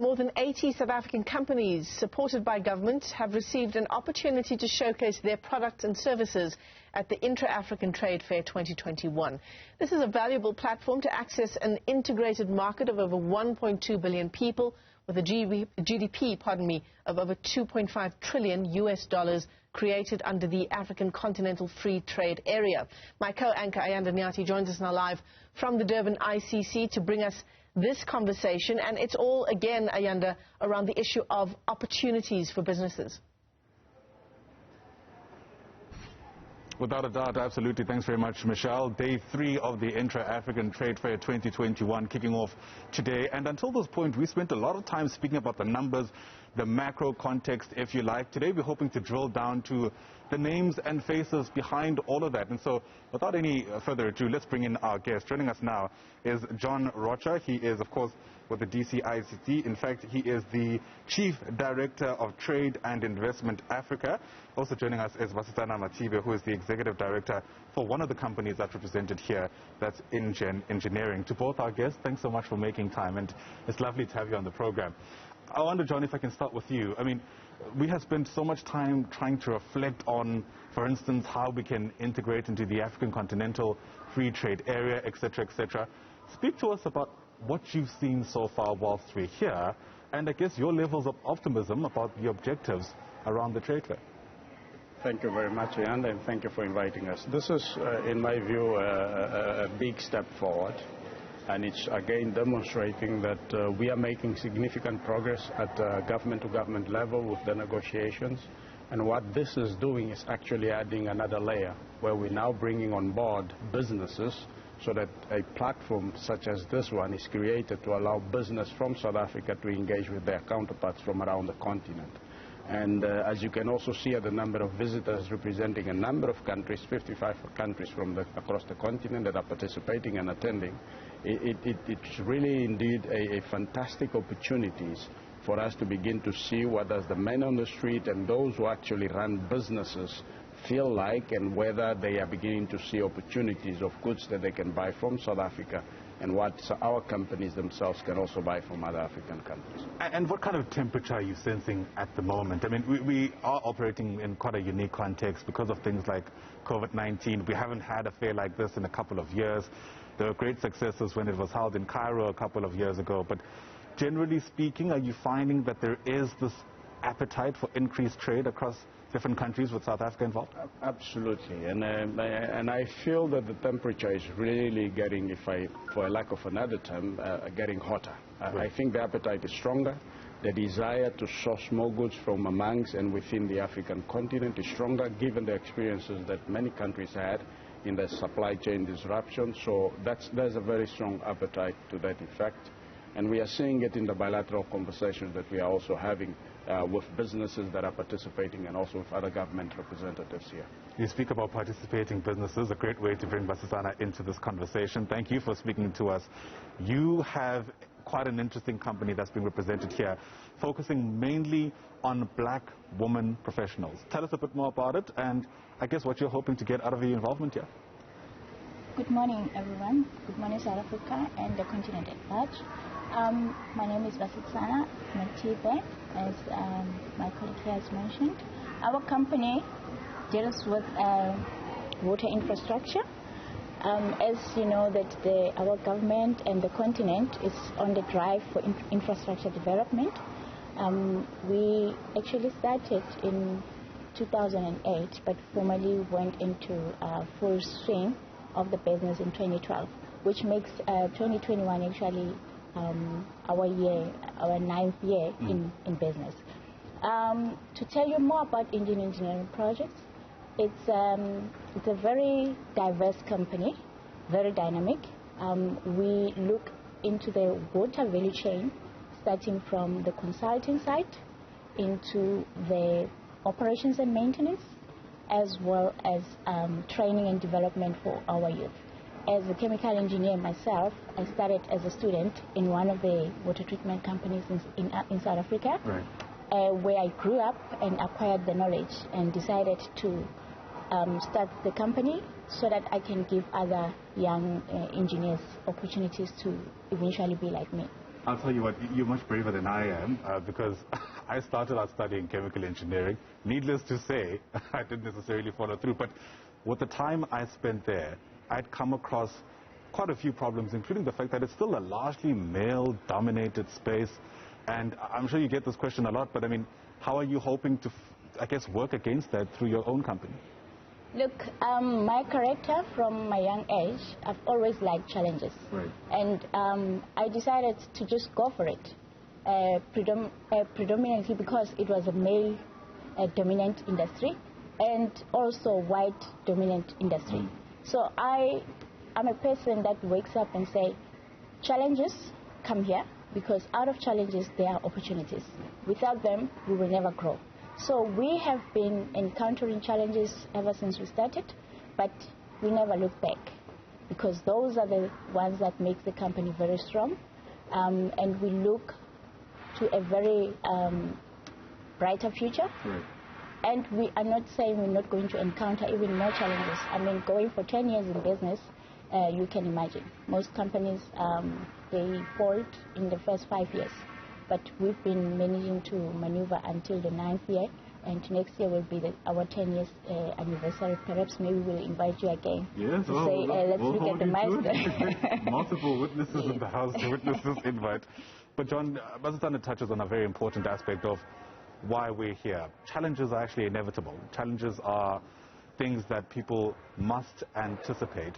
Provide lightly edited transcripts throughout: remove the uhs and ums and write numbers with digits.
More than 80 South African companies supported by government have received an opportunity to showcase their products and services at the Intra-African Trade Fair 2021. This is a valuable platform to access an integrated market of over 1.2 billion people with a GDP, of over $2.5 trillion created under the African Continental Free Trade Area. My co-anchor Ayanda Nyathiis joins us now live from the Durban ICC to bring us this conversation, and it's all again, Ayanda, around the issue of opportunities for businesses. Without a doubt, absolutely. Thanks very much, Michelle. Day 3 of the Intra-African Trade Fair 2021 kicking off today. And until this point, we spent a lot of time speaking about the numbers, the macro context, if you like. Today, we're hoping to drill down to the names and faces behind all of that. And so, without any further ado, let's bring in our guest. Joining us now is John Rocha. He is, of course, with the ICC. In fact, he is the Chief Director of Trade and Investment Africa. Also joining us is Basitsana Matibe, who is the Executive Director for one of the companies that's represented here, that's Engineering. To both our guests, thanks so much for making time, and it's lovely to have you on the program. I wonder, John, if I can start with you. I mean, we have spent so much time trying to reflect on, for instance, how we can integrate into the African Continental Free Trade Area, etc., etc. Speak to us about what you've seen so far whilst we're here, and I guess your levels of optimism about the objectives around the trade fair. Thank you very much, Ayanda, and thank you for inviting us. This is, in my view, a big step forward, and it's again demonstrating that we are making significant progress at government-to-government level with the negotiations. And what this is doing is actually adding another layer, where we're now bringing on board businesses so that a platform such as this one is created to allow business from South Africa to engage with their counterparts from around the continent. And as you can also see at the number of visitors representing a number of countries, 55 countries from across the continent that are participating and attending, it's really indeed a fantastic opportunities for us to begin to see what does the men on the street and those who actually run businesses feel like, and whether they are beginning to see opportunities of goods that they can buy from South Africa and what our companies themselves can also buy from other African countries. And what kind of temperature are you sensing at the moment? I mean, we are operating in quite a unique context because of things like COVID-19. We haven't had a fair like this in a couple of years. There were great successes when it was held in Cairo a couple of years ago. But generally speaking, are you finding that there is this appetite for increased trade across different countries with South Africa involved? Absolutely, and I feel that the temperature is really getting, for a lack of another term, getting hotter. I think the appetite is stronger. The desire to source more goods from amongst and within the African continent is stronger, given the experiences that many countries had in the supply chain disruption. So there's a very strong appetite to that effect. And we are seeing it in the bilateral conversations that we are also having with businesses that are participating and also with other government representatives here. You speak about participating businesses, a great way to bring Basitsana into this conversation. Thank you for speaking to us. You have quite an interesting company that's being represented here, focusing mainly on black women professionals. Tell us a bit more about it, and I guess what you're hoping to get out of your involvement here. Good morning, everyone. Good morning, South Africa and the continent at large. My name is Basitsana Matibe, as my colleague here has mentioned. Our company deals with water infrastructure. As you know, that our government and the continent is on the drive for infrastructure development. We actually started in 2008, but formally went into full swing of the business in 2012, which makes 2021 actually our 9th year in business. To tell you more about engineering projects, it's a very diverse company, very dynamic. We look into the water value chain, starting from the consulting side into the operations and maintenance, as well as training and development for our youth. As a chemical engineer myself, I started as a student in one of the water treatment companies in South Africa, where I grew up and acquired the knowledge and decided to start the company so that I can give other young engineers opportunities to eventually be like me. I'll tell you what, you're much braver than I am because I started out studying chemical engineering. Needless to say, I didn't necessarily follow through, but with the time I spent there, I'd come across quite a few problems, including the fact that it's still a largely male-dominated space. And I'm sure you get this question a lot, but I mean, how are you hoping to, I guess, work against that through your own company? Look, my character from my young age, I've always liked challenges. Right. And I decided to just go for it, predominantly because it was a male-dominant industry and also white-dominant industry. So I'm a person that wakes up and say, challenges come here because out of challenges there are opportunities. Without them, we will never grow. So we have been encountering challenges ever since we started, but we never look back because those are the ones that make the company very strong. And we look to a very brighter future. Right. And we are not saying we're not going to encounter even more challenges. I mean, going for 10 years in business, you can imagine. Most companies, they fold in the first 5 years. But we've been managing to maneuver until the 9th year, and next year will be our 10 years anniversary. Perhaps maybe we'll invite you again yes, to say, let's look at the milestone. Multiple witnesses in the house to witness this invite. But John, Basitsana touches on a very important aspect of why we're here. Challenges are actually inevitable. Challenges are things that people must anticipate.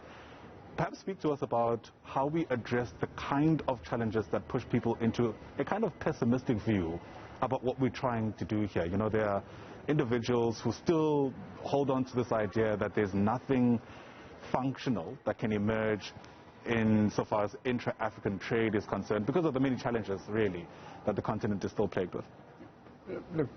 Perhaps speak to us about how we address the kind of challenges that push people into a kind of pessimistic view about what we're trying to do here. You know, there are individuals who still hold on to this idea that there's nothing functional that can emerge insofar as intra-African trade is concerned because of the many challenges, really, that the continent is still plagued with. Look,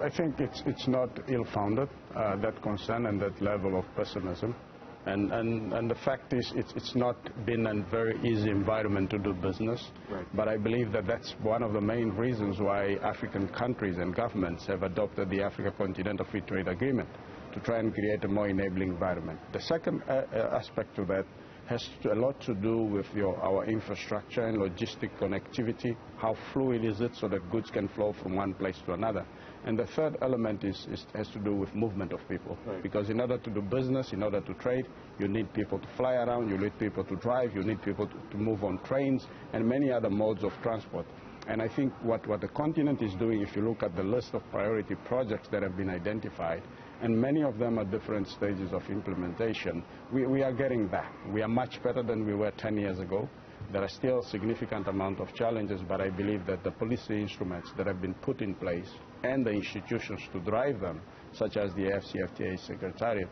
I think it's not ill-founded, that concern and that level of pessimism. And the fact is, it's not been a very easy environment to do business. Right. But I believe that that's one of the main reasons why African countries and governments have adopted the Africa Continental Free Trade Agreement to try and create a more enabling environment. The second aspect to that has a lot to do with our infrastructure and logistic connectivity. How fluid is it so that goods can flow from one place to another? And the third element has to do with movement of people. Right. Because in order to do business, in order to trade, you need people to fly around, you need people to drive, you need people to move on trains and many other modes of transport. And I think what the continent is doing, if you look at the list of priority projects that have been identified, and many of them are different stages of implementation, we are getting back. We are much better than we were 10 years ago. There are still a significant amount of challenges, but I believe that the policy instruments that have been put in place and the institutions to drive them, such as the AfCFTA Secretariat,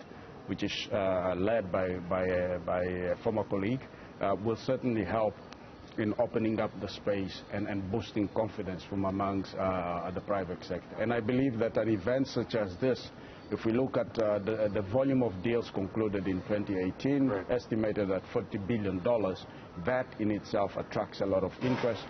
which is led by a former colleague, will certainly help in opening up the space and boosting confidence from amongst the private sector. And I believe that an event such as this, if we look at the volume of deals concluded in 2018, right, estimated at $40 billion, that in itself attracts a lot of interest.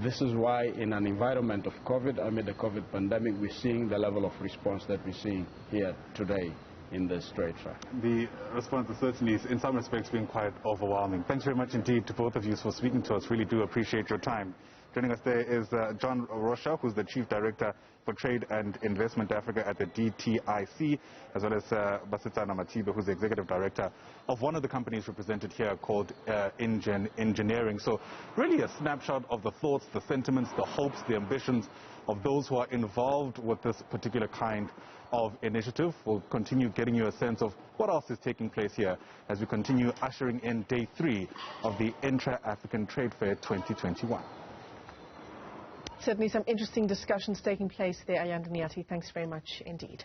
This is why in an environment of COVID, amid the COVID pandemic, we're seeing the level of response that we're seeing here today in this trade fair. The response has certainly, in some respects, been quite overwhelming. Thanks very much indeed to both of you for speaking to us. Really do appreciate your time. Joining us there is John Rocha, who's the Chief Director for Trade and Investment Africa at the DTIC, as well as Basitsana Matiba, who's the Executive Director of one of the companies represented here called Engineering. So really a snapshot of the thoughts, the sentiments, the hopes, the ambitions of those who are involved with this particular kind of initiative. We'll continue getting you a sense of what else is taking place here as we continue ushering in day 3 of the Intra-African Trade Fair 2021. Certainly some interesting discussions taking place there, Ayanda Nyathiis. Thanks very much indeed.